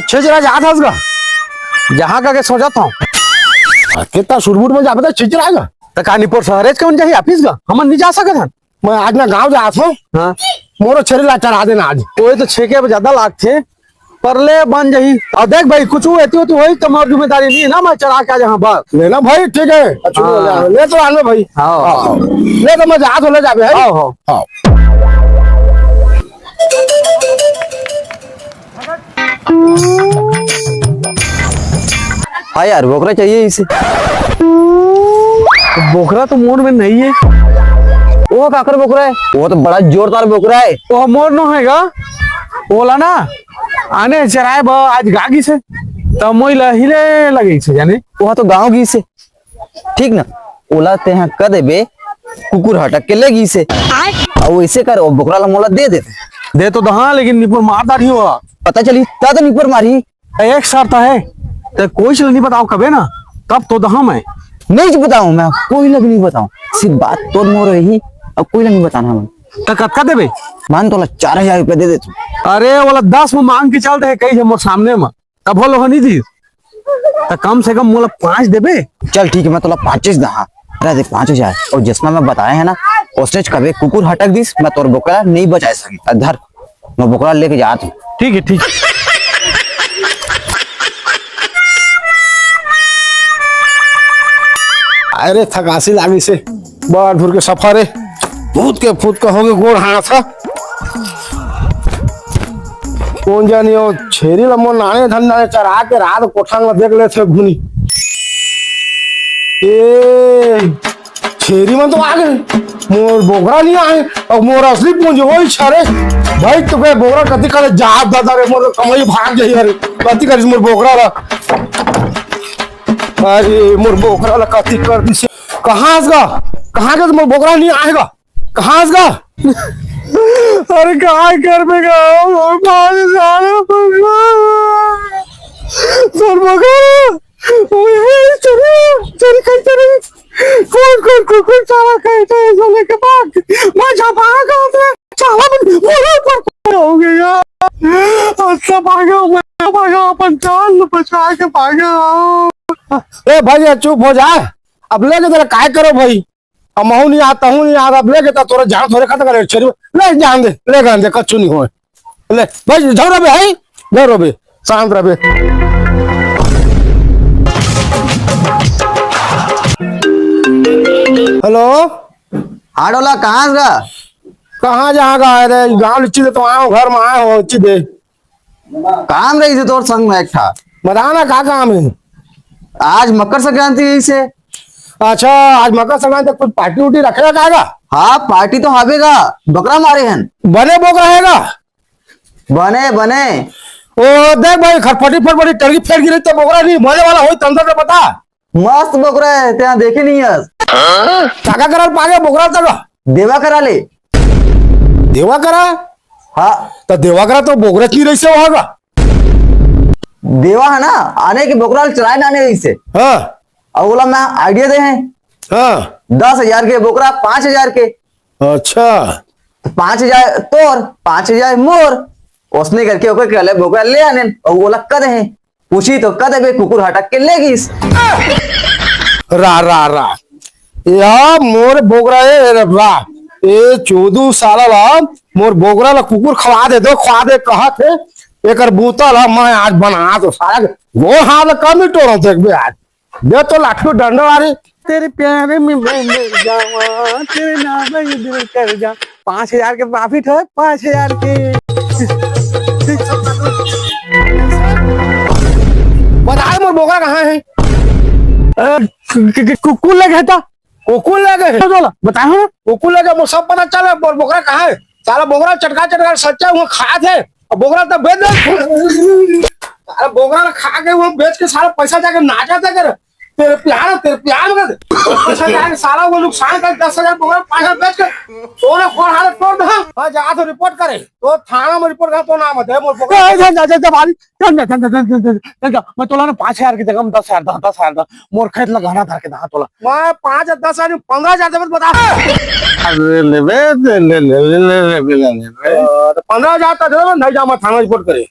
छिचरा जा था उसका जहाँ का के सोचा था कितना सुरबुट में जाता छिचराएगा तो कानीपुर शहर कौन जाए ऑफिस का हम नहीं जा सके था मैं आज ना गाँव जा था हाँ मोरो छेरी चढ़ा देना आज वो तो 6 के ज्यादा लाख थे पर ले बन जाही और देख भाई कुछ होती वही तुम्हारी जिम्मेदारी नहीं है ना मैं चढ़ा के जहाँ बस लेना भाई ठीक है अच्छा ले तो आने भाई हाँ ले तो मैं जा तो ले जाबे हाँ हाँ हाँ यार बोकरा चाहिए इसे। बोकरा तो मोर में नहीं है। वो काकर बोकरा है? वो तो बड़ा जोरदार बोकरा है। वो मोर नो हैगा बोला ना आने चराए आज गागी से तो मोइला हिले लगे से जाने वो तो गांव की से ठीक ना ओला ते हैं कर देबे कुकुर हटक के लेगी से और वैसे कर वो बोकरा ला मोला दे देते दे तो दहा लेकिन निपुर मारदार ही हुआ पता चली ता तो निपर मारी एक शर्त है तो कोई चल नहीं बताओ कबे ना तब तो दहा मैं नहीं बताऊं मैं कोई लग नहीं बताऊं सिर्फ बात तो मोर रही अब कोई लग नहीं बताना मैं तो कत्का देबे मान तो 4000 रुपया दे दे तू। अरे वाला 10 में मांग के चलते है कहीं मोर सामने में तब बोलो नहीं थी तो कम से कम मोला 5 देबे चल ठीक है मैं तोला 25 दहा दे 5000 और जिसना मैं बताया है ना ओस्टेज कबे कुकुर हटक दिस मैं तोर बोकरा नहीं बचा सकी धर मैं बोकरा लेके जाता हूं। ठीक है ठीक है। अरे थकासी लागी से बार भूर के सफर है भूत के फूट का होगे गोड़ हाथ कौन जानी हो छेरी लम्बो नाने धंधा चढ़ा के रात कोठा में देख लेते घुनी ए छेरी में तो आ गए मोर बोकरा नहीं आए और मोर असली पूंजी वही छरे भाई तो के बोकरा कति करे जात दादा रे मोर कमाई भाग जाई अरे कति करे मोर बोकरा ला अरे मोर बोकरा ला कति कर दी कहां का मोर बोकरा नहीं आएगा कहां का अरे कहाँ कर में हो गया अच्छा भागा पंचाल बचा के भागा। ए भाई चुप हो जा अब ले के काय करो भाई अमहू नहीं आता हूँ नहीं आता अब लेके तोरा जान थोड़े खत्म करे छेरी ले जान दे ले गान दे कच्चू नहीं होए ले भाई जाओ रे भाई जाओ रे शांत रहे। हेलो हाँ डोला कहाँ जहाँ का अरे गाँव लिच्ची दे तो आओ घर में आए हो लिच्ची दे काम रही थी तोर संग में एक था बताना क्या काम है। आज मकर संक्रांति है इसे। अच्छा आज मकर संक्रांति कुछ पार्टी उटी रखेगा कागा? हाँ पार्टी तो हवेगा बकरा मारे हैं बने बोकरा रहेगा बने ओ देख भाई खटपटी फटपटी टर्की फेंक गिरी तो बोकरा नहीं मजे वाला हो तंदर से बता मस्त बोकरा है तेरा देखे नहीं है काका करा पागे बोकरा तक देवा करा ले देवा करा हाँ तो देवा करा तो बोकरा की रही से होगा देवा है ना आने के बोकरा चलाए ना आने रही से हाँ और बोला मैं आइडिया दे हैं हाँ 10,000 के बोकरा 5,000 के अच्छा तो 5,000 तोर 5,000 मोर उसने करके ओके कहले बोकरा ले आने और बोला कद है पूछी तो कद है कुकुर हटक के लेगी रा या मोर बोकरा है रा ए 14 साल ला मोर बोकरा ला कुकुर खवा दे कहा थे एक बूतल मैं आज बना तो सारा वो हाथ कम ही टोरो देख बे आज दे तो लाठी डंडा वाली तेरे प्यारे में मर जावा तेरे नाम में दिल कर जा 5,000 के प्रॉफिट है 5,000 के बताए मोर बोकरा कहाँ है कुकुर लगे था कुकुर लगे बताए हो कुकुर लगे मुझे सब पता चला मोर बोकरा कहाँ है सारा बोकरा चटका सच्चा वो खा थे और बोकरा तो बेच दे सारा बोकरा खा के वो बेच के सारा पैसा जाके नाचा था कर तेरे प्यार कर पैसा जाके सारा वो नुकसान कर 10,000 बोकरा 5,000 बेच के तोने फोन हालत तोड़ दे हां जा तो रिपोर्ट करे तो थाना में रिपोर्ट कर तो नाम है मोर बोकरा जा भाई जा मैं तोला ना 5,000 की जगह में 10,000 दा मोर खेत लगाना था के दा तोला मैं 5 10,000 15,000 दे बता अरे ले 15,000 तक दे नहीं जा मैं थाना रिपोर्ट करे